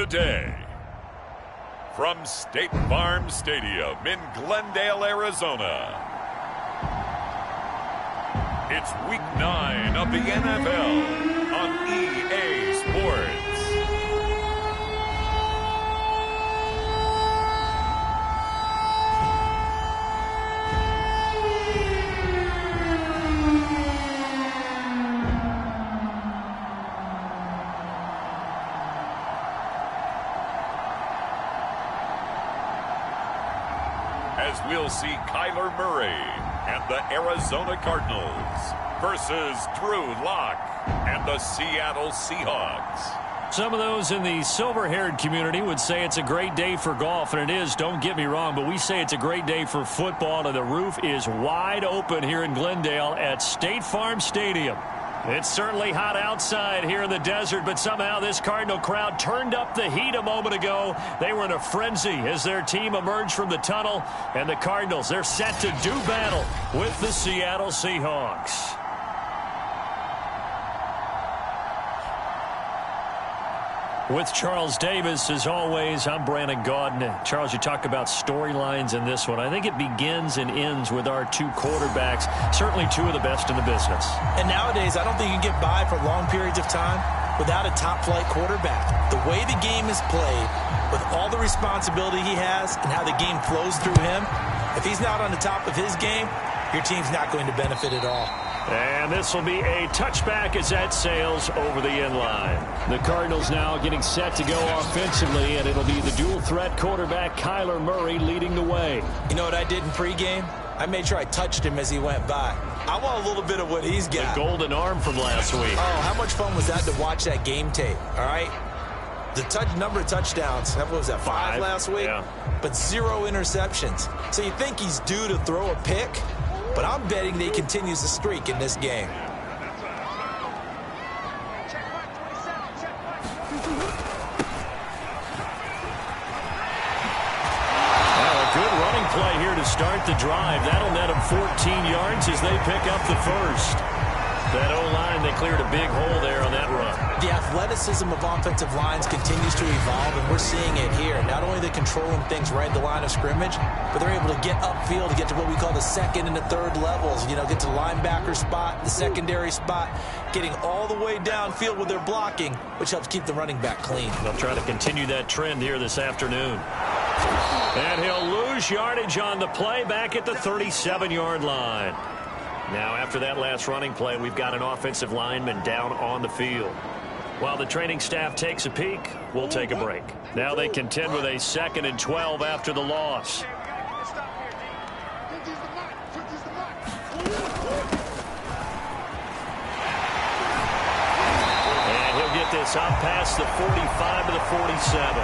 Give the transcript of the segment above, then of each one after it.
Today, from State Farm Stadium in Glendale, Arizona, it's Week 9 of the NFL on EA Sports. As we'll see Kyler Murray and the Arizona Cardinals versus Drew Lock and the Seattle Seahawks. Some of those in the silver-haired community would say it's a great day for golf, and it is, don't get me wrong, but we say it's a great day for football, and the roof is wide open here in Glendale at State Farm Stadium. It's certainly hot outside here in the desert, but somehow this Cardinal crowd turned up the heat a moment ago. They were in a frenzy as their team emerged from the tunnel, and the Cardinals, they're set to do battle with the Seattle Seahawks. With Charles Davis, as always, I'm Brandon Gaudin. Charles, you talk about storylines in this one. I think it begins and ends with our two quarterbacks, certainly two of the best in the business. And nowadays, I don't think you can get by for long periods of time without a top-flight quarterback. The way the game is played, with all the responsibility he has and how the game flows through him, if he's not on the top of his game, your team's not going to benefit at all. And this will be a touchback as that sails over the end line. The Cardinals now getting set to go offensively, and it'll be the dual-threat quarterback Kyler Murray leading the way. You know what I did in pregame? I made sure I touched him as he went by. I want a little bit of what he's got. The golden arm from last week. Oh, how much fun was that to watch that game tape, all right? The number of touchdowns, what was that, 5 last week? Yeah. But 0 interceptions. So you think he's due to throw a pick? But I'm betting that he continues the streak in this game. Well, a good running play here to start the drive. That'll net him 14 yards as they pick up the first. That O-line, they cleared a big hole there on that run. The athleticism of offensive lines continues to evolve, and we're seeing it here. Not only are they controlling things right at the line of scrimmage, but they're able to get upfield to get to what we call the second and the third levels. You know, get to the linebacker spot, the secondary spot, getting all the way downfield with their blocking, which helps keep the running back clean. They'll try to continue that trend here this afternoon. And he'll lose yardage on the play back at the 37-yard line. Now, after that last running play, we've got an offensive lineman down on the field. While the training staff takes a peek, we'll take a break. Now they contend with a 2nd and 12 after the loss. And he'll get this up past the 45 to the 47.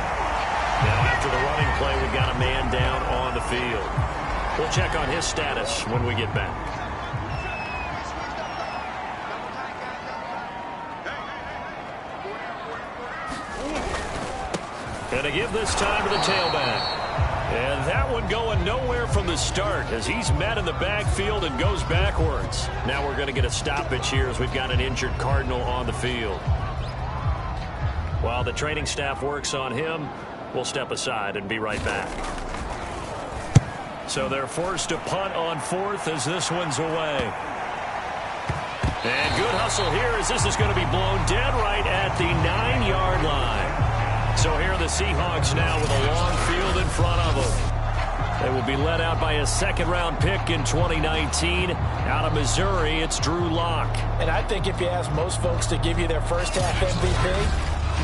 Now, after the running play, we've got a man down on the field. We'll check on his status when we get back. And to give this time to the tailback. And that one going nowhere from the start as he's met in the backfield and goes backwards. Now we're going to get a stoppage here as we've got an injured Cardinal on the field. While the training staff works on him, we'll step aside and be right back. So they're forced to punt on 4th as this one's away. And good hustle here as this is going to be blown dead right at the 9-yard line. So here are the Seahawks now with a long field in front of them. They will be led out by a 2nd-round pick in 2019. Out of Missouri, it's Drew Lock. And I think if you ask most folks to give you their first-half MVP,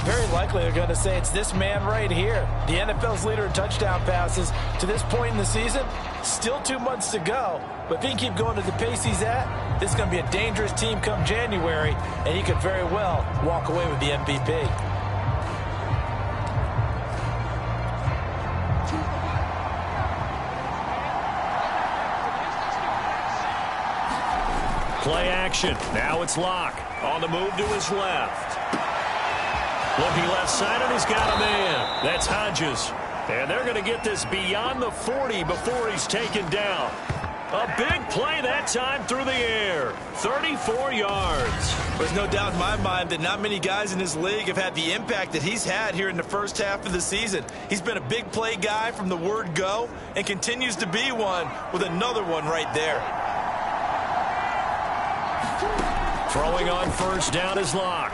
very likely they're going to say it's this man right here. The NFL's leader in touchdown passes to this point in the season. Still 2 months to go. But if he can keep going at the pace he's at, this is going to be a dangerous team come January, and he could very well walk away with the MVP. Play action. Now it's Lock on the move to his left. Looking left side, and he's got a man. That's Hodges. And they're going to get this beyond the 40 before he's taken down. A big play that time through the air. 34 yards. There's no doubt in my mind that not many guys in this league have had the impact that he's had here in the first half of the season. He's been a big play guy from the word go and continues to be one with another one right there. Throwing on first down is Locke.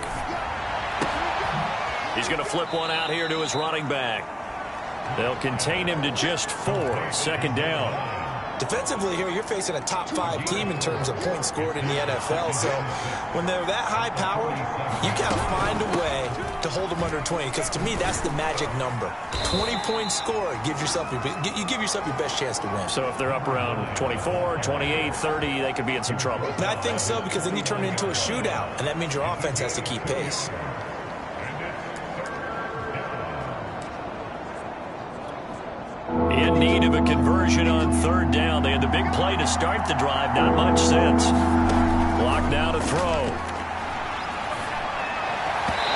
He's going to flip one out here to his running back. They'll contain him to just 4. Second down. Defensively here, you're facing a top 5 team in terms of points scored in the NFL. So when they're that high powered, you got to find a way to hold them under 20. Because to me, that's the magic number. 20 points scored, you give yourself your best chance to win. So if they're up around 24, 28, 30, they could be in some trouble. And I think so, because then you turn it into a shootout, and that means your offense has to keep pace. In need of a conversion on third down. They had the big play to start the drive. Not much since. Block now to throw.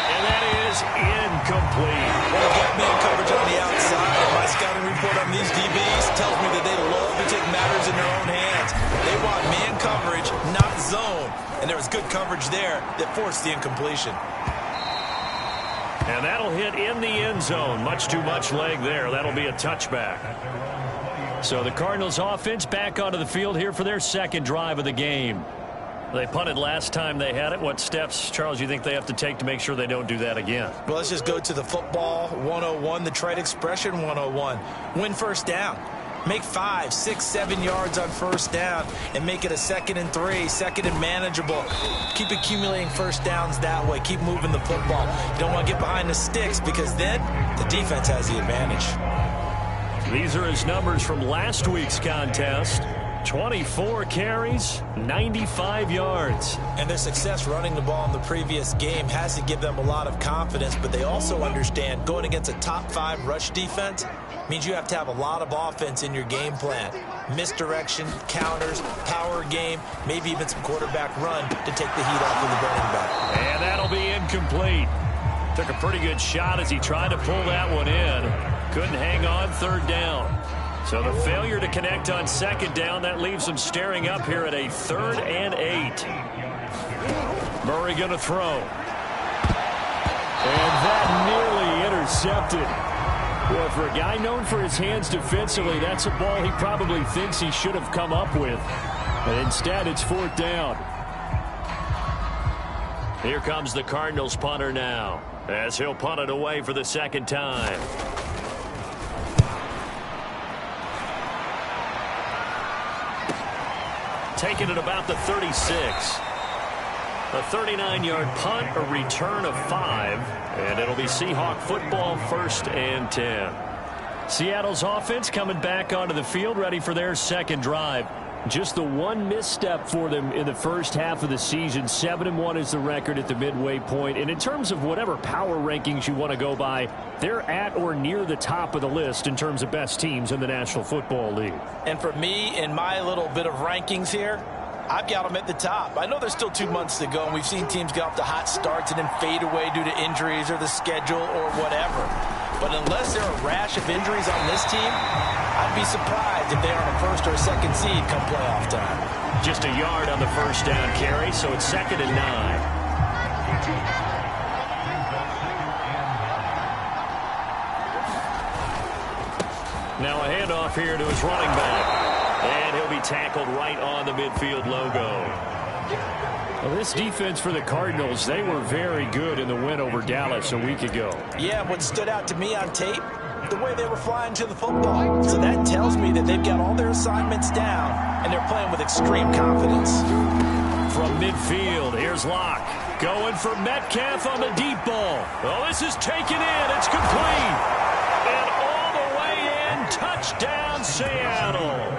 And that is incomplete. Well, get man coverage on the outside. My scouting report on these DBs tells me that they love to take matters in their own hands. They want man coverage, not zone. And there was good coverage there that forced the incompletion. And that'll hit in the end zone. Much too much leg there. That'll be a touchback. So the Cardinals offense back onto the field here for their second drive of the game. They punted last time they had it. What steps, Charles, you think they have to take to make sure they don't do that again? Well, let's just go to the football 101, the trade expression 101. Win first down. Make 5, 6, 7 yards on first down and make it a 2nd and 3, 2nd and manageable. Keep accumulating first downs that way. Keep moving the football. You don't want to get behind the sticks because then the defense has the advantage. These are his numbers from last week's contest. 24 carries, 95 yards. And their success running the ball in the previous game has to give them a lot of confidence, but they also understand going against a top 5 rush defense means you have to have a lot of offense in your game plan. Misdirection, counters, power game, maybe even some quarterback run to take the heat off of the running back. And that'll be incomplete. Took a pretty good shot as he tried to pull that one in. Couldn't hang on third down. So the failure to connect on second down, that leaves them staring up here at a 3rd and 8. Murray going to throw. And that nearly intercepted. Well, for a guy known for his hands defensively, that's a ball he probably thinks he should have come up with. And instead, it's 4th down. Here comes the Cardinals punter now, as he'll punt it away for the second time. Taking it about the 36. A 39-yard punt, a return of 5, and it'll be Seahawk football, 1st and 10. Seattle's offense coming back onto the field, ready for their second drive. Just the one misstep for them in the first half of the season. 7-1 is the record at the midway point. And in terms of whatever power rankings you want to go by, they're at or near the top of the list in terms of best teams in the National Football League. And for me, in my little bit of rankings here, I've got them at the top. I know there's still 2 months to go, and we've seen teams get off to hot starts and then fade away due to injuries or the schedule or whatever. But unless there are a rash of injuries on this team, I'd be surprised if they are on a 1st or a 2nd seed come playoff time. Just a yard on the first down carry, so it's 2nd and 9. Now a handoff here to his running back. And he'll be tackled right on the midfield logo. Well, this defense for the Cardinals, they were very good in the win over Dallas a week ago. Yeah, what stood out to me on tape, the way they were flying to the football. So that tells me that they've got all their assignments down, and they're playing with extreme confidence. From midfield, here's Locke. Going for Metcalf on the deep ball. Oh, this is taken in. It's complete. And all the way in, touchdown Seattle.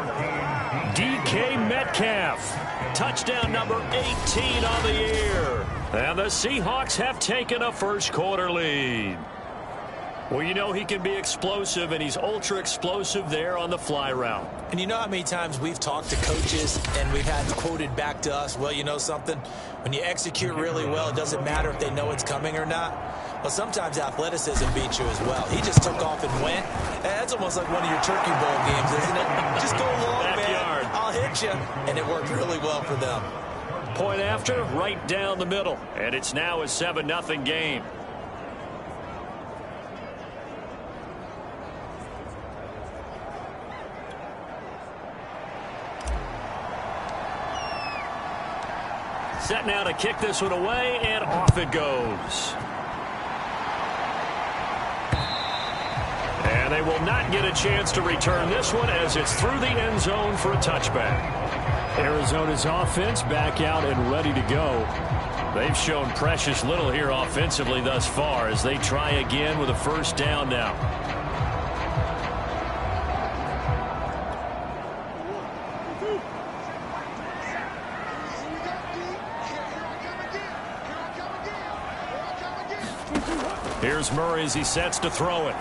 DK Metcalf. Touchdown number 18 on the year. And the Seahawks have taken a first quarter lead. Well, you know he can be explosive, and he's ultra explosive there on the fly route. And you know how many times we've talked to coaches and we've had quoted back to us, well, you know something? When you execute really well, it doesn't matter if they know it's coming or not. Well, sometimes athleticism beats you as well. He just took off and went. That's almost like one of your Turkey Bowl games, isn't it? Just go long, Backyard. man. I'll hit you. And it worked really well for them. Point after, right down the middle. And it's now a 7-0 game. Set now to kick this one away, and off it goes. And they will not get a chance to return this one as it's through the end zone for a touchback. Arizona's offense back out and ready to go. They've shown precious little here offensively thus far as they try again with a first down now. Here's Murray as he sets to throw it.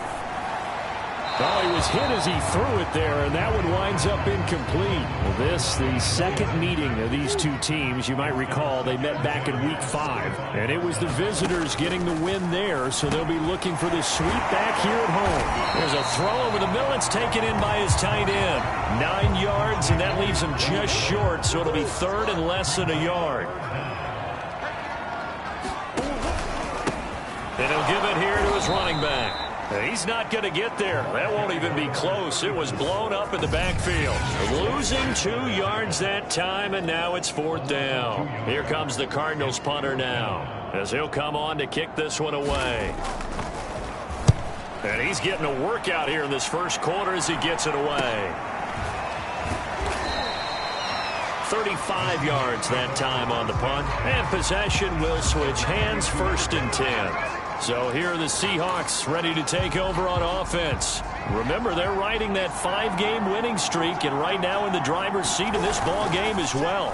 Oh, he was hit as he threw it there, and that one winds up incomplete. Well, this, the second meeting of these two teams. You might recall they met back in Week 5, and it was the visitors getting the win there, so they'll be looking for the sweep back here at home. There's a throw over the middle. It's taken in by his tight end. 9 yards, and that leaves him just short, so it'll be third and less than a yard. And he'll give it here to his running back. He's not going to get there. That won't even be close. It was blown up in the backfield. Losing 2 yards that time, and now it's fourth down. Here comes the Cardinals punter now, as he'll come on to kick this one away. And he's getting a workout here in this first quarter as he gets it away. 35 yards that time on the punt. And possession will switch hands, first and 10. So here are the Seahawks ready to take over on offense. Remember, they're riding that 5-game winning streak, and right now in the driver's seat of this ball game as well.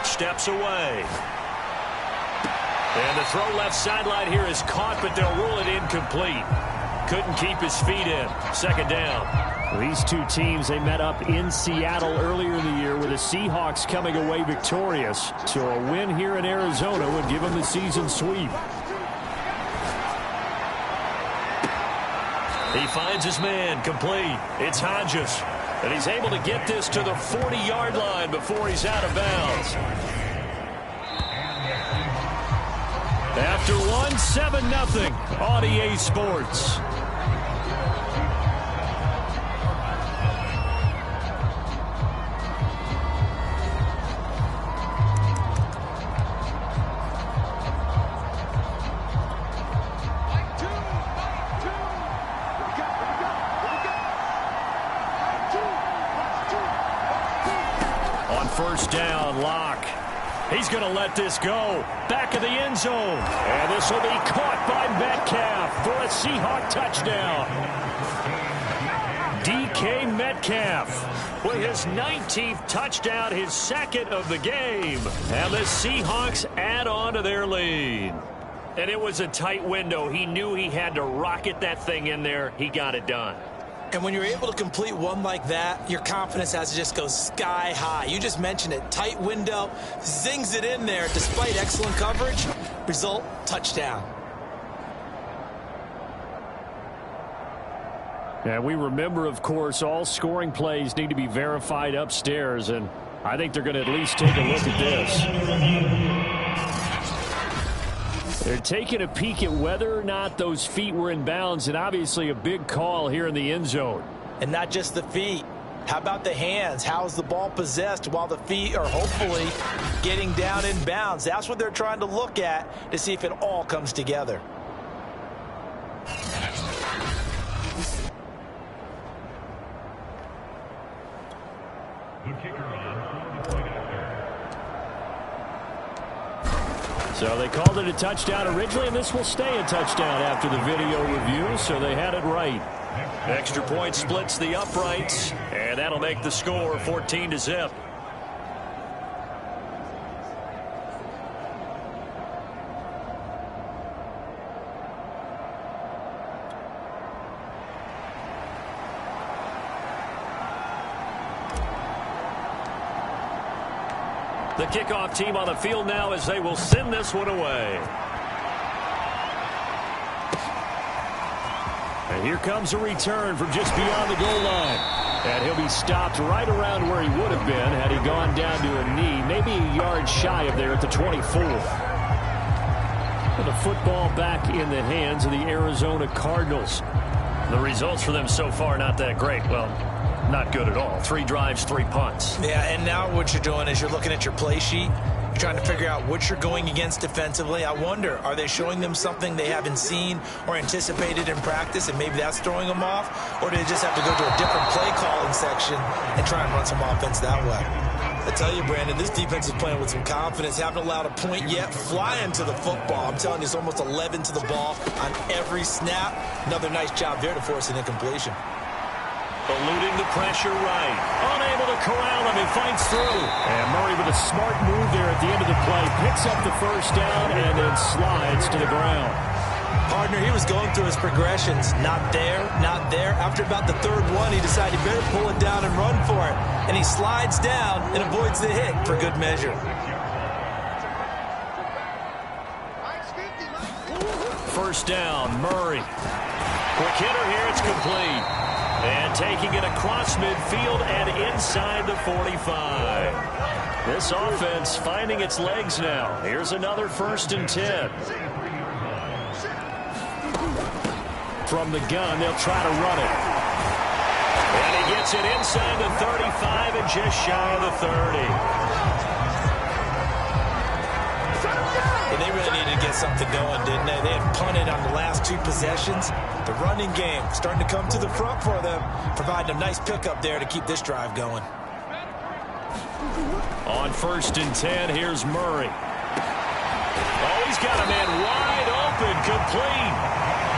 Steps away. And the throw left sideline here is caught, but they'll rule it incomplete. Couldn't keep his feet in. Second down. These two teams, they met up in Seattle earlier in the year with the Seahawks coming away victorious. So a win here in Arizona would give them the season sweep. He finds his man complete. It's Hodges. And he's able to get this to the 40-yard line before he's out of bounds. After one, 7-0 on EA Sports. First down, Locke. He's going to let this go. Back of the end zone. And this will be caught by Metcalf for a Seahawk touchdown. DK Metcalf with his 19th touchdown, his second of the game. And the Seahawks add on to their lead. And it was a tight window. He knew he had to rocket that thing in there. He got it done. And when you're able to complete one like that, your confidence has to just go sky high. You just mentioned it. Tight window, zings it in there despite excellent coverage. Result, touchdown. And we remember, of course, all scoring plays need to be verified upstairs. And I think they're going to at least take a look at this. They're taking a peek at whether or not those feet were in bounds, and obviously a big call here in the end zone. And not just the feet. How about the hands? How's the ball possessed while the feet are hopefully getting down in bounds? That's what they're trying to look at to see if it all comes together. So they called it a touchdown originally, and this will stay a touchdown after the video review, so they had it right. Extra point splits the uprights, and that'll make the score 14-0. The kickoff team on the field now as they will send this one away. And here comes a return from just beyond the goal line. And he'll be stopped right around where he would have been had he gone down to a knee, maybe a yard shy of there at the 24. And the football back in the hands of the Arizona Cardinals. The results for them so far not that great. Well, not good at all. 3 drives, 3 punts. Yeah, and now what you're doing is you're looking at your play sheet. You're trying to figure out what you're going against defensively. I wonder, are they showing them something they haven't seen or anticipated in practice, and maybe that's throwing them off? Or do they just have to go to a different play calling section and try and run some offense that way? I tell you, Brandon, this defense is playing with some confidence. Haven't allowed a point yet. Flying to the football. I'm telling you, it's almost 11 to the ball on every snap. Another nice job there to force an incompletion. Eluding the pressure right. Unable to corral him. He fights through. And Murray with a smart move there at the end of the play. Picks up the first down and then slides to the ground. Partner, he was going through his progressions. Not there, not there. After about the third one, he decided he better pull it down and run for it. And he slides down and avoids the hit for good measure. First down, Murray. Quick hitter here, it's complete. And taking it across midfield and inside the 45. This offense finding its legs now. Here's another 1st and 10. From the gun, they'll try to run it. And he gets it inside the 35 and just shy of the 30. And they really needed to get something going, didn't they? They had punted on the last 2 possessions. The running game starting to come to the front for them, providing a nice pickup there to keep this drive going. On 1st and 10, here's Murray. Oh, he's got a man wide open, complete.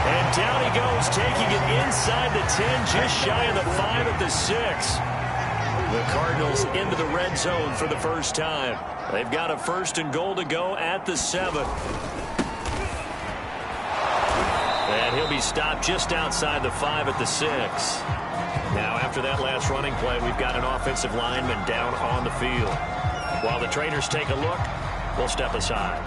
And down he goes, taking it inside the 10, just shy of the 5 at the 6. The Cardinals into the red zone for the first time. They've got a 1st and goal to go at the 7. And he'll be stopped just outside the 5 at the 6. Now, after that last running play, we've got an offensive lineman down on the field. While the trainers take a look, we'll step aside.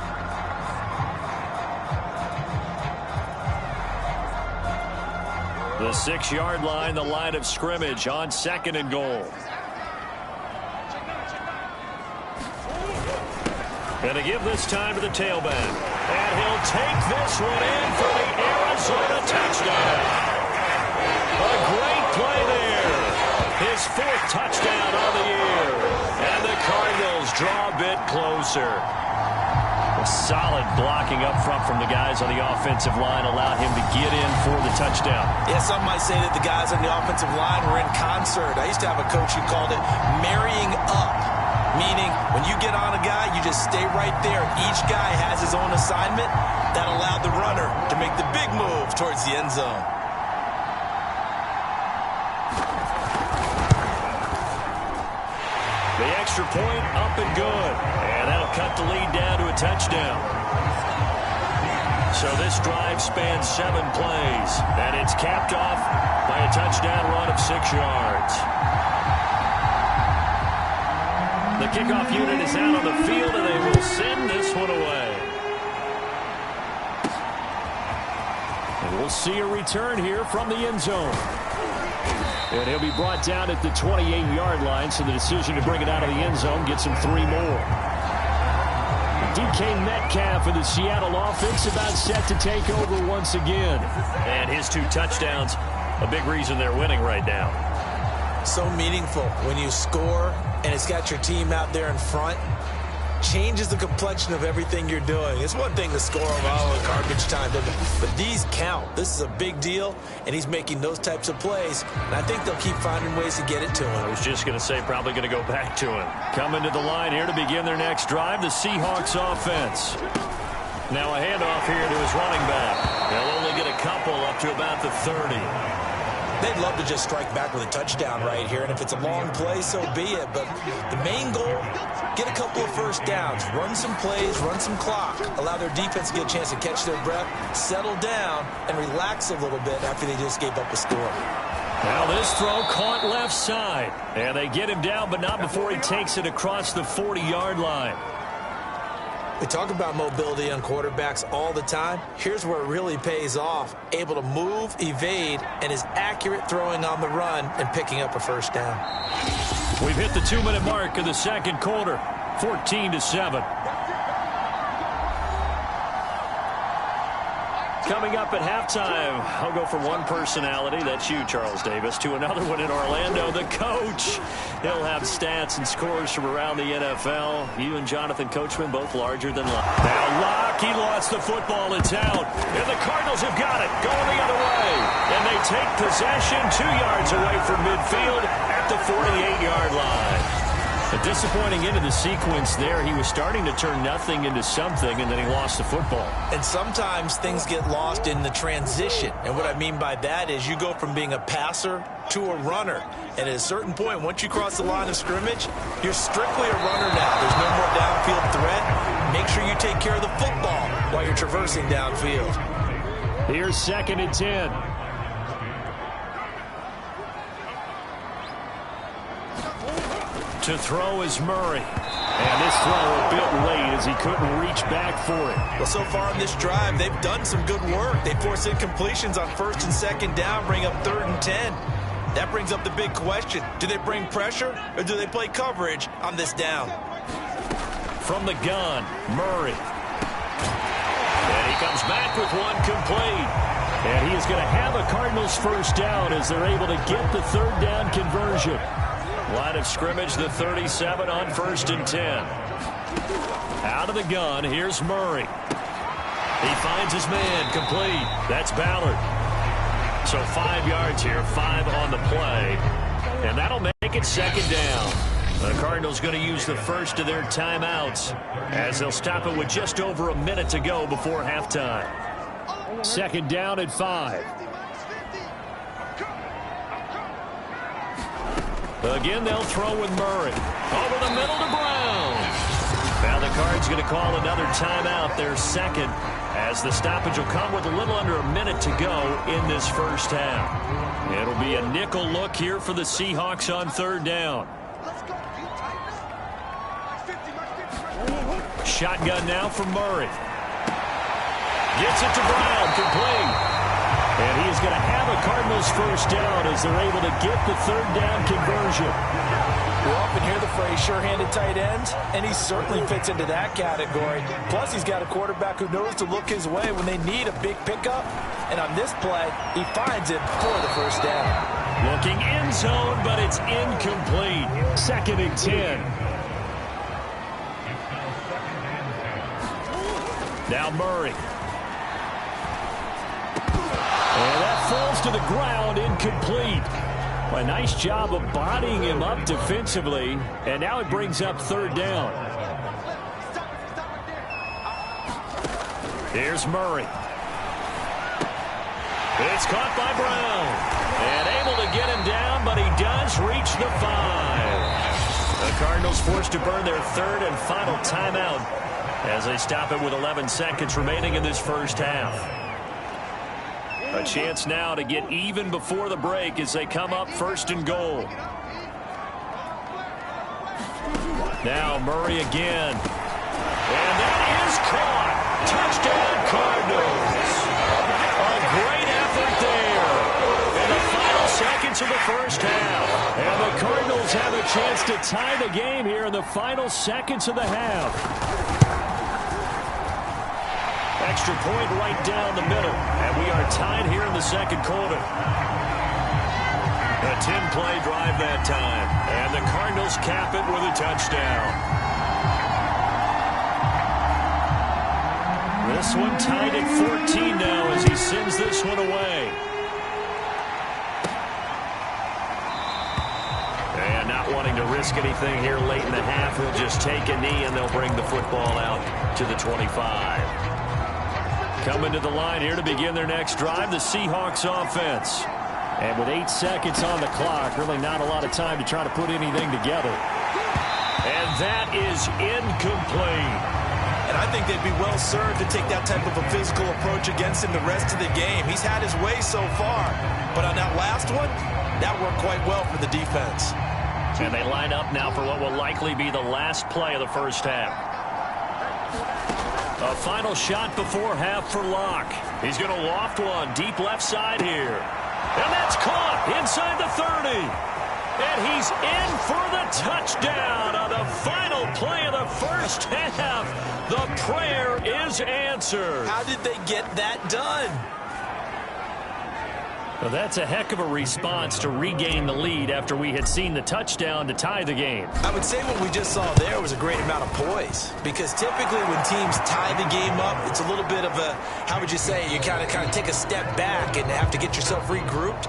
The 6-yard line, the line of scrimmage on 2nd and goal. And to give this time to the tailback. And he'll take this one in for the Arizona touchdown. A great play there. His 4th touchdown on the year. And the Cardinals draw a bit closer. A solid blocking up front from the guys on the offensive line allowed him to get in for the touchdown. Yeah, some might say that the guys on the offensive line were in concert. I used to have a coach who called it marrying up, meaning when you get on a guy, you just stay right there. Each guy has his own assignment. That allowed the runner to make the big move towards the end zone. The extra point up and good. And that'll cut the lead down to a touchdown. So this drive spans 7 plays. And it's capped off by a touchdown run of 6 yards. The kickoff unit is out on the field, and they will send this one away. And we'll see a return here from the end zone. And he'll be brought down at the 28-yard line, so the decision to bring it out of the end zone gets him 3 more. DK Metcalf of the Seattle offense about set to take over once again. And his 2 touchdowns, a big reason they're winning right now. So meaningful when you score and it's got your team out there in front. Changes the complexion of everything you're doing. It's one thing to score in garbage time, but these count. This is a big deal, and he's making those types of plays, and I think they'll keep finding ways to get it to him. I was just going to say probably going to go back to him. Coming to the line here to begin their next drive, the Seahawks offense. Now a handoff here to his running back. They'll only get a couple up to about the 30. They'd love to just strike back with a touchdown right here, and if it's a long play, so be it. But the main goal, get a couple of first downs, run some plays, run some clock, allow their defense to get a chance to catch their breath, settle down, and relax a little bit after they just gave up a score. Now this throw caught left side, and they get him down, but not before he takes it across the 40-yard line. We talk about mobility on quarterbacks all the time. Here's where it really pays off. Able to move, evade, and is accurate throwing on the run and picking up a first down. We've hit the 2-minute mark in the second quarter, 14-7. Coming up at halftime, I'll go from one personality, that's you, Charles Davis, to another one in Orlando, the coach. He'll have stats and scores from around the NFL. You and Jonathan Coachman both larger than life. Now Locke, he lost the football. It's out. And the Cardinals have got it, going the other way. And they take possession 2 yards away from midfield at the 48-yard line. A disappointing end of the sequence there. He was starting to turn nothing into something, and then he lost the football. And sometimes things get lost in the transition. And what I mean by that is you go from being a passer to a runner. And at a certain point, once you cross the line of scrimmage, you're strictly a runner now. There's no more downfield threat. Make sure you take care of the football while you're traversing downfield. Here's 2nd and 10. To throw is Murray. And this throw a bit late as he couldn't reach back for it. Well, so far in this drive, they've done some good work. They force incompletions on 1st and 2nd down, bring up 3rd and 10. That brings up the big question. Do they bring pressure or do they play coverage on this down? From the gun, Murray. And he comes back with one complete. And he is going to have a Cardinals first down as they're able to get the 3rd down conversion. Line of scrimmage, the 37 on 1st and 10. Out of the gun, here's Murray. He finds his man, complete. That's Ballard. So 5 yards here, 5 on the play. And that'll make it 2nd down. The Cardinals going to use the first of their timeouts as they'll stop it with just over a minute to go before halftime. 2nd down at 5. Again, they'll throw with Murray. Over the middle to Brown. Now the Cards going to call another timeout, their 2nd, as the stoppage will come with a little under a minute to go in this first half. It'll be a nickel look here for the Seahawks on 3rd down. Shotgun now from Murray. Gets it to Brown, complete. And he is going to have a Cardinals first down as they're able to get the 3rd down conversion. We often hear the phrase sure-handed tight ends, and he certainly fits into that category. Plus, he's got a quarterback who knows to look his way when they need a big pickup. And on this play, he finds it for the first down. Looking end zone, but it's incomplete. 2nd and 10. Now Murray. And that falls to the ground, incomplete. A nice job of bodying him up defensively, and now it brings up 3rd down. Here's Murray. It's caught by Brown. And able to get him down, but he does reach the 5. The Cardinals forced to burn their 3rd and final timeout as they stop it with 11 seconds remaining in this first half. A chance now to get even before the break as they come up 1st and goal. Now Murray again. And that is caught. Touchdown Cardinals. A great effort there. In the final seconds of the first half. And the Cardinals have a chance to tie the game here in the final seconds of the half. Extra point right down the middle. And we are tied here in the second quarter. A 10-play drive that time. And the Cardinals cap it with a touchdown. This one tied at 14 now as he sends this one away. And not wanting to risk anything here late in the half, he'll just take a knee and they'll bring the football out to the 25. Coming to the line here to begin their next drive, the Seahawks offense. And with 8 seconds on the clock, really not a lot of time to try to put anything together. And that is incomplete. And I think they'd be well served to take that type of a physical approach against him the rest of the game. He's had his way so far. But on that last one, that worked quite well for the defense. And they line up now for what will likely be the last play of the first half. A final shot before half for Locke. He's going to loft one deep left side here. And that's caught inside the 30. And he's in for the touchdown on the final play of the first half. The prayer is answered. How did they get that done? Well, that's a heck of a response to regain the lead after we had seen the touchdown to tie the game. I would say what we just saw there was a great amount of poise, because typically when teams tie the game up, it's a little bit of a, how would you say, you kind of take a step back and have to get yourself regrouped.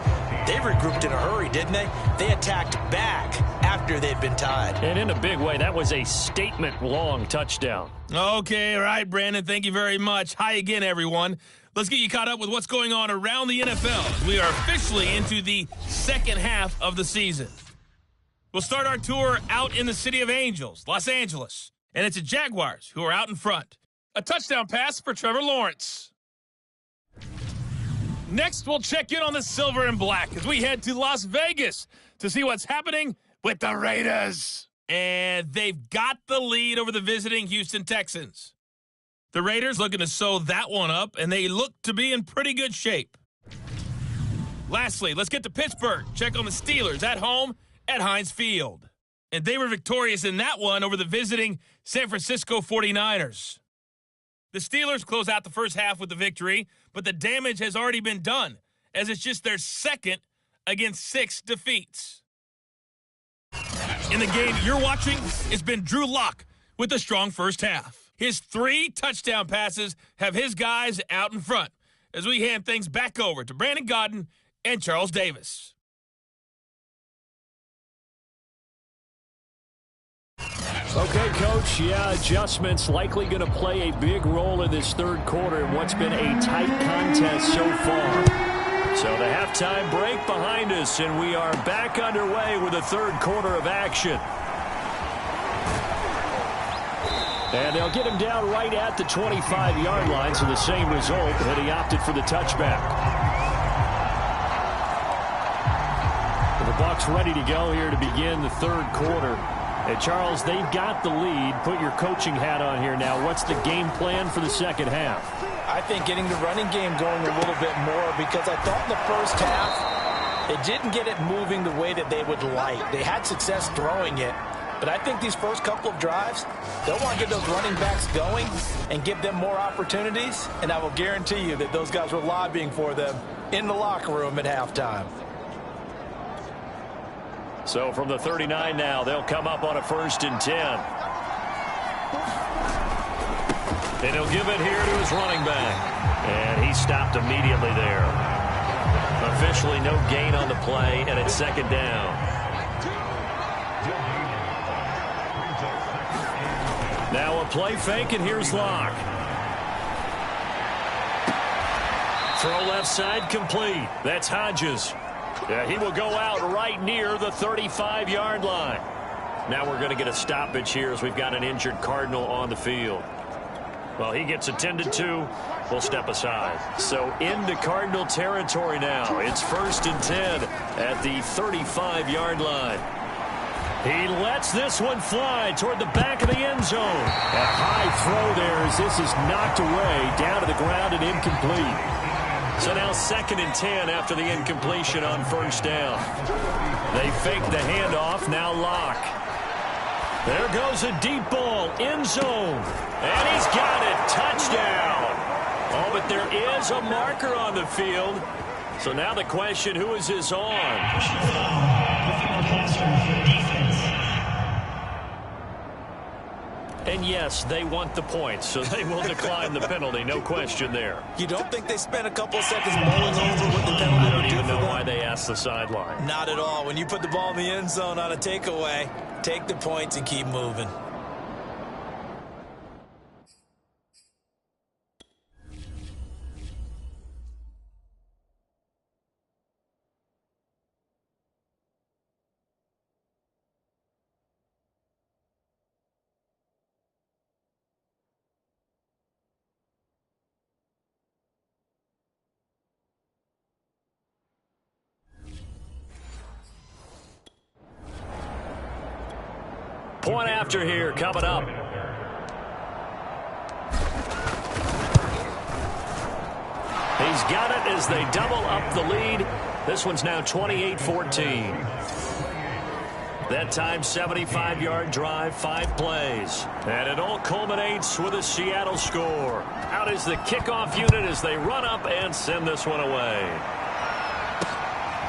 They regrouped in a hurry, didn't they? They attacked back after they'd been tied. And in a big way, that was a statement-long touchdown. Okay, all right, Brandon, thank you very much. Hi again, everyone. Let's get you caught up with what's going on around the NFL. We are officially into the second half of the season. We'll start our tour out in the City of Angels, Los Angeles. And it's the Jaguars who are out in front. A touchdown pass for Trevor Lawrence. Next, we'll check in on the silver and black as we head to Las Vegas to see what's happening with the Raiders. And they've got the lead over the visiting Houston Texans. The Raiders looking to sew that one up, and they look to be in pretty good shape. Lastly, let's get to Pittsburgh. Check on the Steelers at home at Heinz Field. And they were victorious in that one over the visiting San Francisco 49ers. The Steelers close out the first half with the victory, but the damage has already been done, as it's just their second against 6 defeats. In the game you're watching, it's been Drew Lock with a strong first half. His 3 touchdown passes have his guys out in front as we hand things back over to Brandon Godden and Charles Davis. Okay, Coach, adjustments likely going to play a big role in this third quarter in what's been a tight contest so far. So the halftime break behind us, and we are back underway with the third quarter of action. And they'll get him down right at the 25-yard line, so the same result, and he opted for the touchback. The Bucs ready to go here to begin the third quarter. And Charles, they've got the lead. Put your coaching hat on here now. What's the game plan for the second half? I think getting the running game going a little bit more, because I thought in the first half it didn't get it moving the way that they would like. They had success throwing it. But I think these first couple of drives, they'll want to get those running backs going and give them more opportunities. And I will guarantee you that those guys were lobbying for them in the locker room at halftime. So from the 39 now, they'll come up on a 1st and 10. And he'll give it here to his running back. And he stopped immediately there. Officially no gain on the play, and it's second down. Now a play fake, and here's Locke. Throw left side complete. That's Hodges. Yeah, he will go out right near the 35-yard line. Now we're going to get a stoppage here as we've got an injured Cardinal on the field. Well, he gets attended to. We'll step aside. So into Cardinal territory now. It's 1st and 10 at the 35-yard line. He lets this one fly toward the back of the end zone. A high throw there as this is knocked away, down to the ground and incomplete. So now 2nd and 10 after the incompletion on 1st down. They fake the handoff, now Locke. There goes a deep ball, end zone. And he's got it, touchdown. Oh, but there is a marker on the field. So now the question, who is this on? And yes, they want the points, so they will decline the penalty. No question there. You don't think they spent a couple of seconds mulling over what the penalty I don't would do even know for them? why they asked the sideline. Not at all. When you put the ball in the end zone on a takeaway, take the points and keep moving. Point after here coming up. He's got it as they double up the lead. This one's now 28-14. That time, 75-yard drive, 5 plays. And it all culminates with a Seattle score. Out is the kickoff unit as they run up and send this one away.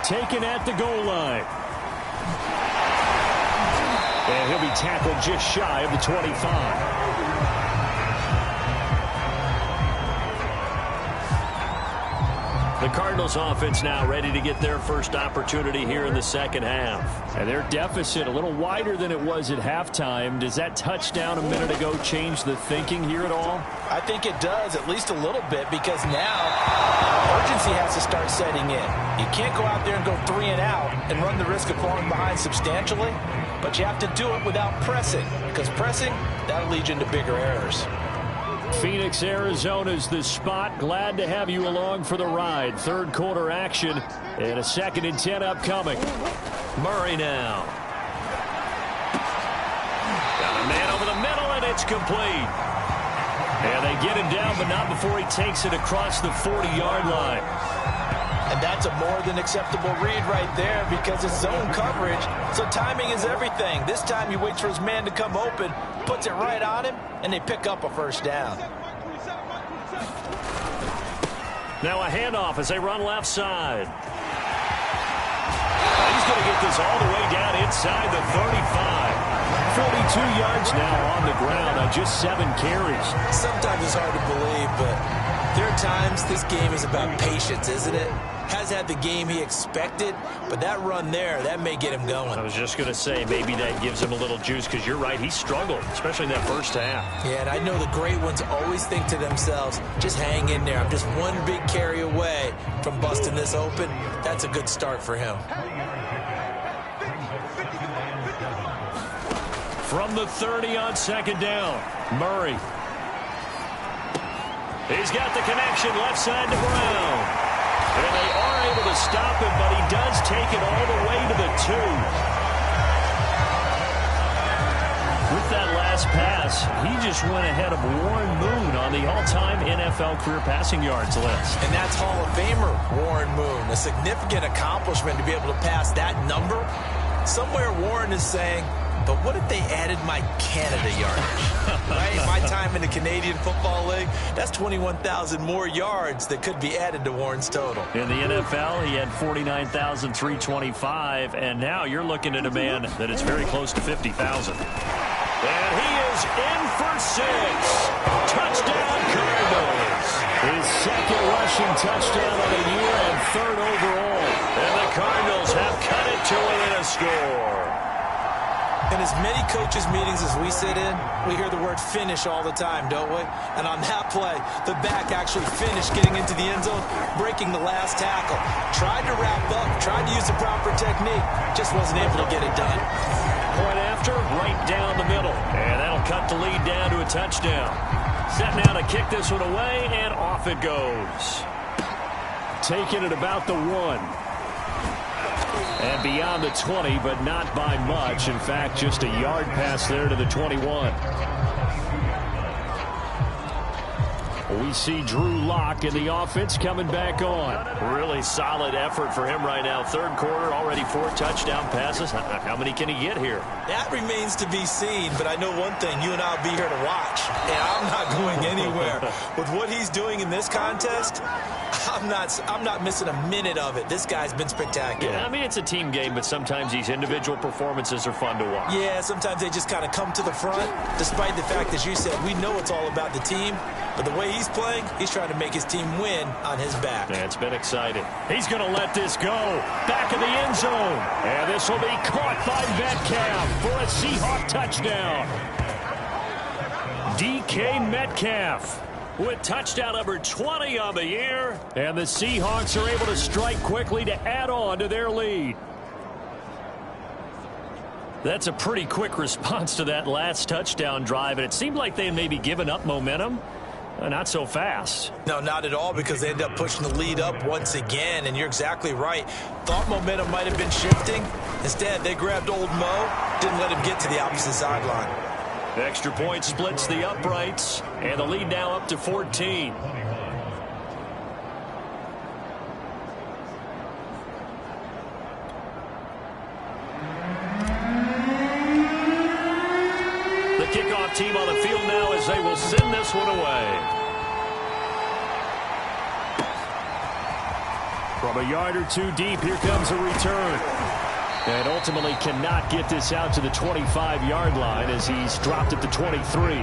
Taken at the goal line. And he'll be tackled just shy of the 25. The Cardinals offense now ready to get their first opportunity here in the second half. And their deficit a little wider than it was at halftime. Does that touchdown a minute ago change the thinking here at all? I think it does, at least a little bit, because now urgency has to start setting in. You can't go out there and go 3 and out and run the risk of falling behind substantially, but you have to do it without pressing, because pressing, that'll lead you into bigger errors. Phoenix, Arizona's the spot. Glad to have you along for the ride. Third quarter action and a 2nd and 10 upcoming. Murray now. Got a man over the middle, and it's complete. And they get him down, but not before he takes it across the 40-yard line. And that's a more than acceptable read right there because it's zone coverage, so timing is everything. This time he waits for his man to come open, puts it right on him, and they pick up a first down. Now a handoff as they run left side. He's going to get this all the way down inside the 35. 42 yards now on the ground on just 7 carries. Sometimes it's hard to believe, but there are times this game is about patience, isn't it? Has had the game he expected, but that run there, that may get him going. I was just going to say, maybe that gives him a little juice because you're right, he struggled, especially in that first half. Yeah, and I know the great ones always think to themselves, just hang in there. I'm just one big carry away from busting this open. That's a good start for him. From the 30 on 2nd down, Murray. He's got the connection left side to Brown. And they are able to stop him, but he does take it all the way to the 2. With that last pass, he just went ahead of Warren Moon on the all-time NFL career passing yards list. And that's Hall of Famer Warren Moon. A significant accomplishment to be able to pass that number. Somewhere Warren is saying, but what if they added my Canada yardage? Right? My time in the Canadian Football League, that's 21,000 more yards that could be added to Warren's total. In the NFL, he had 49,325, and now you're looking at a man that is very close to 50,000. And he is in for 6. Touchdown, Cardinals. His 2nd rushing touchdown of the year and 3rd overall. And the Cardinals have cut it to within a score. In as many coaches' meetings as we sit in, we hear the word finish all the time, don't we? And on that play, the back actually finished getting into the end zone, breaking the last tackle. Tried to wrap up, tried to use the proper technique, just wasn't able to get it done. Point after, right down the middle. And that'll cut the lead down to a touchdown. Set now to kick this one away, and off it goes. Taking it about the 1. And beyond the 20, but not by much. In fact, just a yard pass there to the 21. We see Drew Lock in the offense coming back on. Really solid effort for him right now. 3rd quarter, already 4 touchdown passes. How many can he get here? That remains to be seen, but I know one thing. You and I will be here to watch, and I'm not going anywhere. With what he's doing in this contest, I'm not missing a minute of it. This guy's been spectacular. Yeah, I mean, it's a team game, but sometimes these individual performances are fun to watch. Yeah, sometimes they just kind of come to the front, despite the fact, as you said, we know it's all about the team, but the way he's playing, he's trying to make his team win on his back. Yeah, it's been exciting. He's going to let this go. Back in the end zone. And this will be caught by Metcalf for a Seahawk touchdown. DK Metcalf with touchdown number 20 on the year. And the Seahawks are able to strike quickly to add on to their lead. That's a pretty quick response to that last touchdown drive, and it seemed like they had maybe given up momentum. Not so fast. No, not at all, because they end up pushing the lead up once again, and you're exactly right. Thought momentum might have been shifting. Instead, they grabbed old Mo, didn't let him get to the opposite sideline. Extra point splits the uprights, and the lead now up to 14. this one away. From a yard or two deep, here comes a return. And ultimately cannot get this out to the 25-yard line as he's dropped at the 23.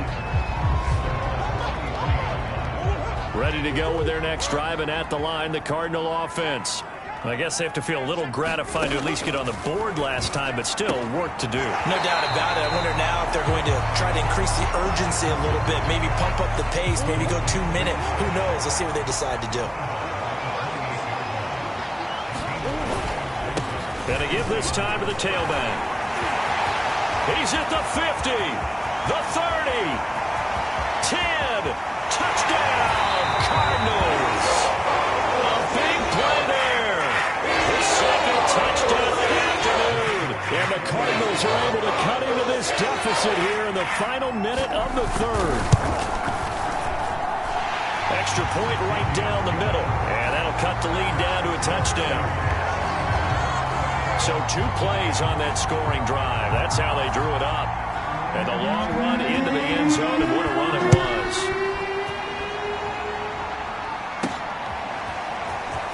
Ready to go with their next drive, and at the line, the Cardinal offense. I guess they have to feel a little gratified to at least get on the board last time, but still work to do. No doubt about it. I wonder now if they're going to try to increase the urgency a little bit, maybe pump up the pace, maybe go 2-minute. Who knows? Let's see what they decide to do. And to give this time to the tailback. He's at the 50, the 30, 10, touchdown, Cardinals. A big play there. The second touchdown of the afternoon. And the Cardinals are able to cut into this deficit here in the final minute of the third. Extra point right down the middle. And that'll cut the lead down to a touchdown. So 2 plays on that scoring drive. That's how they drew it up. And the long run into the end zone, and what a run it was.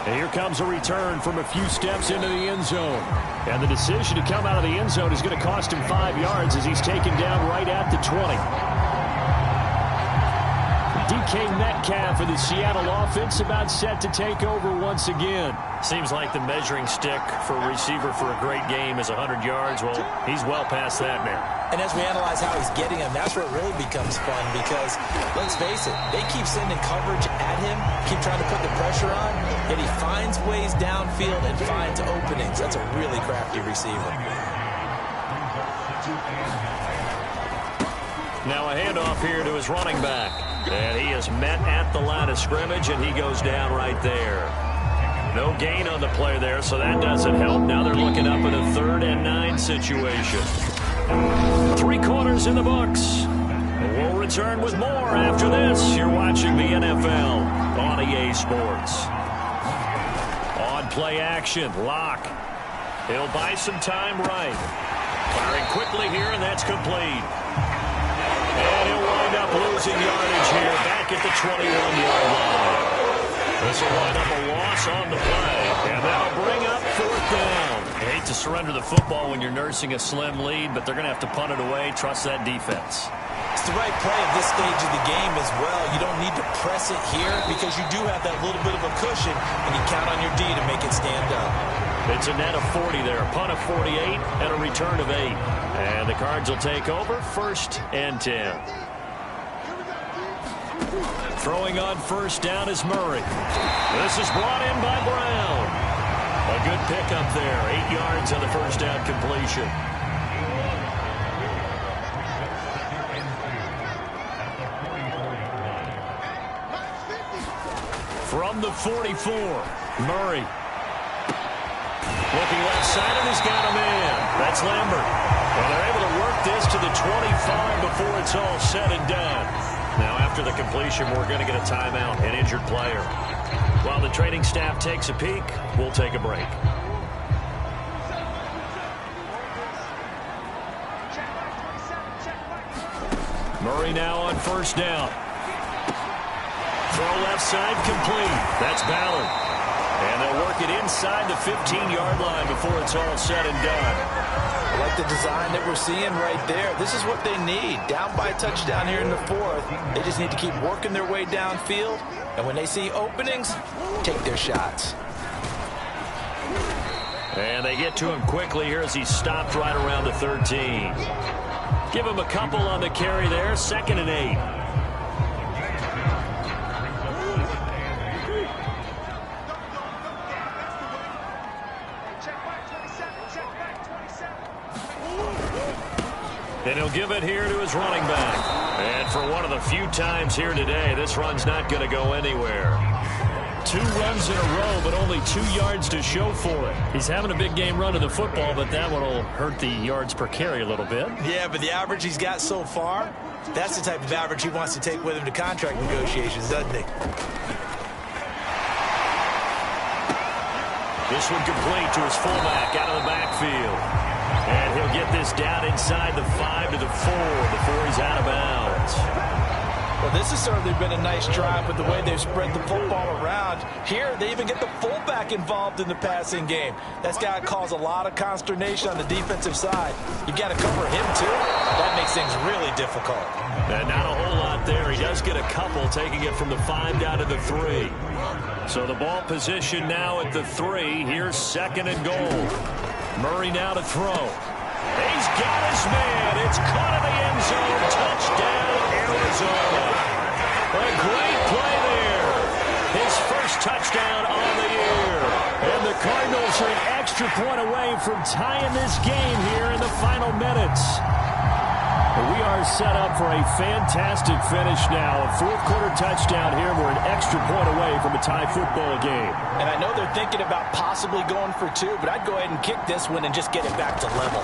And here comes a return from a few steps into the end zone. And the decision to come out of the end zone is going to cost him 5 yards as he's taken down right at the 20. DK Metcalf of the Seattle offense about set to take over once again. Seems like the measuring stick for a receiver for a great game is 100 yards. Well, he's well past that now. And as we analyze how he's getting them, that's where it really becomes fun because, let's face it, they keep sending coverage at him, keep trying to put the pressure on, and he finds ways downfield and finds openings. That's a really crafty receiver. Now a handoff here to his running back. And he is met at the line of scrimmage, and he goes down right there. No gain on the play there, so that doesn't help. Now they're looking up in a 3rd and 9 situation. 3 quarters in the books. We'll return with more after this. You're watching the NFL on EA Sports. On play action, Locke. He'll buy some time right. Firing quickly here, and that's complete. And he'll wind up losing yardage here back at the 21-yard line. This will wind up a loss on the play, and that'll bring up 4th down. You hate to surrender the football when you're nursing a slim lead, but they're going to have to punt it away. Trust that defense. It's the right play at this stage of the game as well. You don't need to press it here because you do have that little bit of a cushion, and you count on your D to make it stand up. It's a net of 40 there, a punt of 48, and a return of 8. And the Cards will take over 1st and 10. Throwing on 1st down is Murray. This is brought in by Brown. A good pickup there, 8 yards on the 1st down completion. From the 44, Murray. Looking left side, and he's got a man. That's Lambert. And they're able to work this to the 25 before it's all said and done. Now, after the completion, we're going to get a timeout, an injured player. While the training staff takes a peek, we'll take a break. Murray now on 1st down. Throw left side complete. That's Ballard. And they'll work it inside the 15-yard line before it's all said and done. I like the design that we're seeing right there. This is what they need. Down by a touchdown here in the 4th. They just need to keep working their way downfield. And when they see openings, take their shots. And they get to him quickly here as he stopped right around the 13. Give him a couple on the carry there. 2nd and 8. And he'll give it here to his running back. And for one of the few times here today, this run's not going to go anywhere. 2 runs in a row, but only 2 yards to show for it. He's having a big game running the football, but that one will hurt the yards per carry a little bit. Yeah, but the average he's got so far, that's the type of average he wants to take with him to contract negotiations, doesn't he? This one complete to his fullback out of the backfield. And he'll get this down inside the 5 to the 4 before he's out of bounds. Well, this has certainly been a nice drive with the way they've spread the football around. Here, they even get the fullback involved in the passing game. That's got to cause a lot of consternation on the defensive side. You got to cover him, too. That makes things really difficult. And not a whole lot there. He does get a couple, taking it from the 5 down to the 3. So the ball position now at the 3. Here's 2nd and goal. Murray now to throw. He's got his man. It's caught in the end zone. Touchdown, Arizona. A great play there. His first touchdown on the year. And the Cardinals are an extra point away from tying this game here in the final minutes. We are set up for a fantastic finish now. A 4th quarter touchdown here. We're an extra point away from a tie football game. And I know they're thinking about possibly going for 2, but I'd go ahead and kick this one and just get it back to level.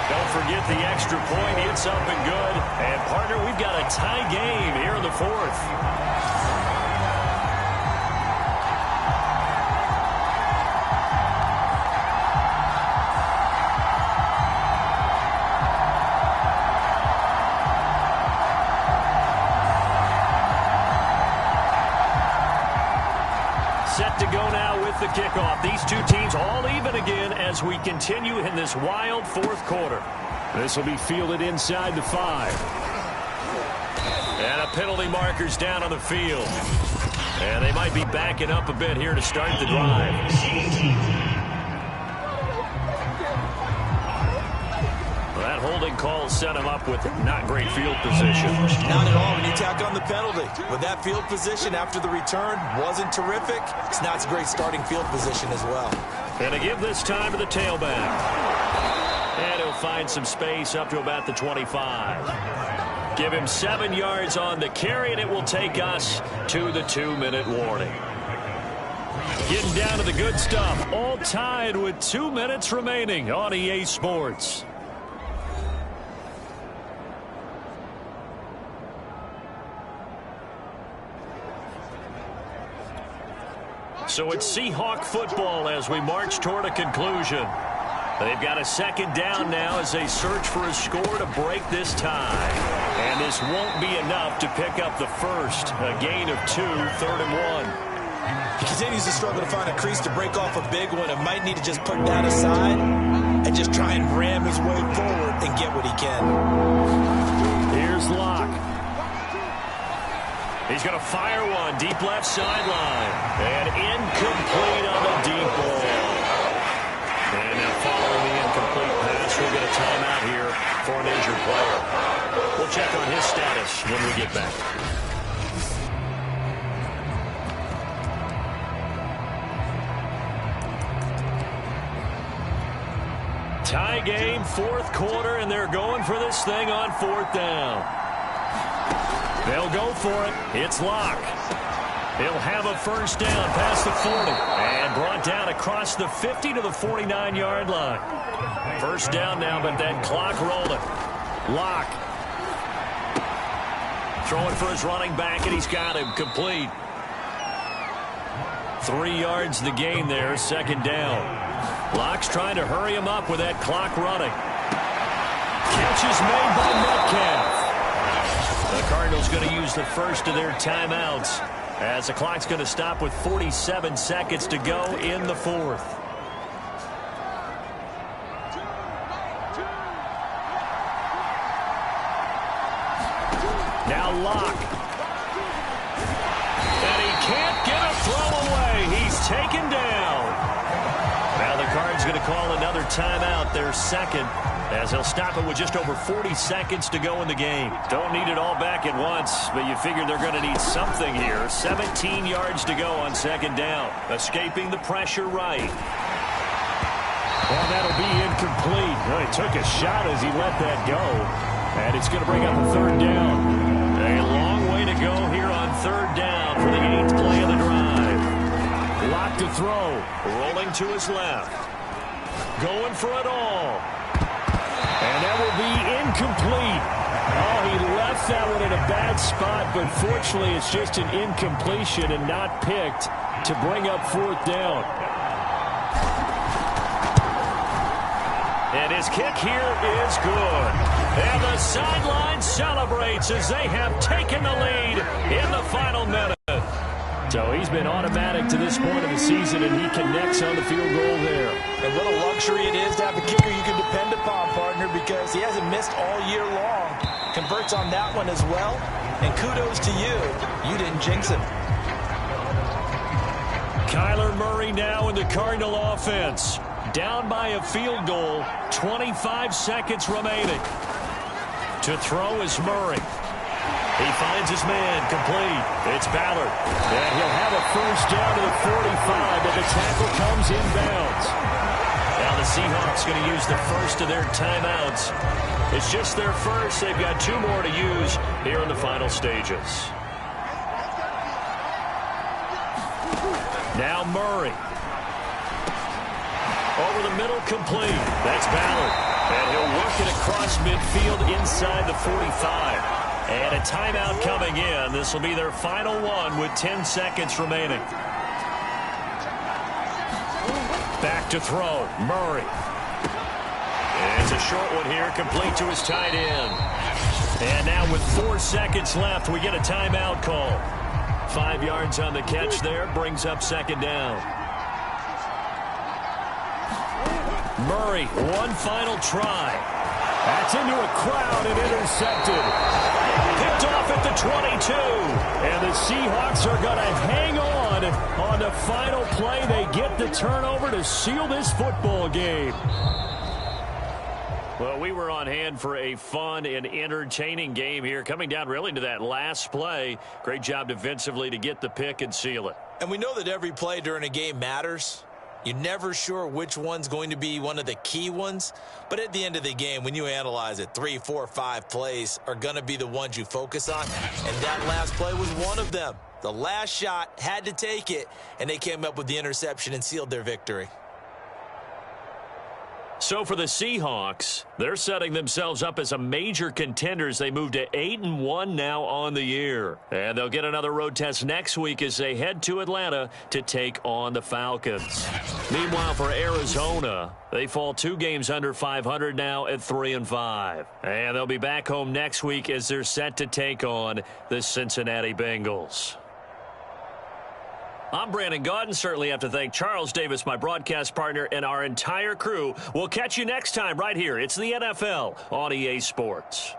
Don't forget the extra point. It's up and good. And, partner, we've got a tie game here in the 4th. Set to go now with the kickoff. These two teams all even again as we continue in this wild 4th quarter. This will be fielded inside the 5. And a penalty marker's down on the field. And they might be backing up a bit here to start the drive. That holding call set him up with not great field position. Not at all when you tack on the penalty. With that field position after the return wasn't terrific, it's not a great starting field position as well. And to give this time to the tailback. And he'll find some space up to about the 25. Give him 7 yards on the carry, and it will take us to the 2-minute warning. Getting down to the good stuff. All tied with 2 minutes remaining on EA Sports. So it's Seahawk football as we march toward a conclusion. They've got a 2nd down now as they search for a score to break this tie. And this won't be enough to pick up the first. A gain of 2, 3rd and 1. He continues to struggle to find a crease to break off a big one and might need to just put that aside and just try and ram his way forward and get what he can. Here's Locke. He's going to fire one deep left sideline. And incomplete on the deep ball. And now following the incomplete pass, we'll get a timeout here for an injured player. We'll check on his status when we get back. Tie game, 4th quarter, and they're going for this thing on 4th down. They'll go for it. It's Locke. He'll have a first down past the 40. And brought down across the 50 to the 49-yard line. First down now, but that clock rolling. Locke. Throwing for his running back, and he's got him complete. 3 yards the gain there, 2nd down. Locke's trying to hurry him up with that clock running. Catch is made by Metcalf. The Cardinals going to use the first of their timeouts as the clock's going to stop with 47 seconds to go in the 4th. Now Locke. And he can't get a throw away. He's taken down. Now the Cards going to call another timeout, their 2nd. As he'll stop it with just over 40 seconds to go in the game. Don't need it all back at once, but you figure they're going to need something here. 17 yards to go on 2nd down. Escaping the pressure right. Well, that'll be incomplete. Well, he took a shot as he let that go. And it's going to bring up a 3rd down. A long way to go here on 3rd down for the 8th play of the drive. Locke to throw. Rolling to his left. Going for it all. And that will be incomplete. Oh, he left that one in a bad spot, but fortunately it's just an incompletion and not picked to bring up 4th down. And his kick here is good. And the sideline celebrates as they have taken the lead in the final minute. So he's been automatic to this point of the season, and he connects on the field goal there. And what a luxury it is to have a kicker you can depend upon, partner, because he hasn't missed all year long. Converts on that one as well. And kudos to you. You didn't jinx him. Kyler Murray now in the Cardinal offense. Down by a field goal, 25 seconds remaining. To throw is Murray. He finds his man, complete. It's Ballard. And he'll have a first down to the 45, but the tackle comes inbounds. Now the Seahawks going to use the first of their timeouts. It's just their first. They've got 2 more to use here in the final stages. Now Murray. Over the middle, complete. That's Ballard. And he'll work it across midfield inside the 45. And a timeout coming in. This will be their final one with 10 seconds remaining. Back to throw. Murray. It's a short one here, complete to his tight end. And now with 4 seconds left, we get a timeout call. 5 yards on the catch there, brings up second down. Murray, one final try. That's into a crowd and intercepted. Picked off at the 22. And the Seahawks are going to hang on the final play. They get the turnover to seal this football game. Well, we were on hand for a fun and entertaining game here. Coming down really to that last play. Great job defensively to get the pick and seal it. And we know that every play during a game matters. You're never sure which one's going to be one of the key ones. But at the end of the game, when you analyze it, 3, 4, 5 plays are going to be the ones you focus on. And that last play was one of them. The last shot had to take it, and they came up with the interception and sealed their victory. So for the Seahawks, they're setting themselves up as a major contender as they move to 8-1 now on the year. And they'll get another road test next week as they head to Atlanta to take on the Falcons. Meanwhile, for Arizona, they fall 2 games under 500 now at 3-5. And they'll be back home next week as they're set to take on the Cincinnati Bengals. I'm Brandon Gaudin. Certainly have to thank Charles Davis, my broadcast partner, and our entire crew. We'll catch you next time right here. It's the NFL on EA Sports.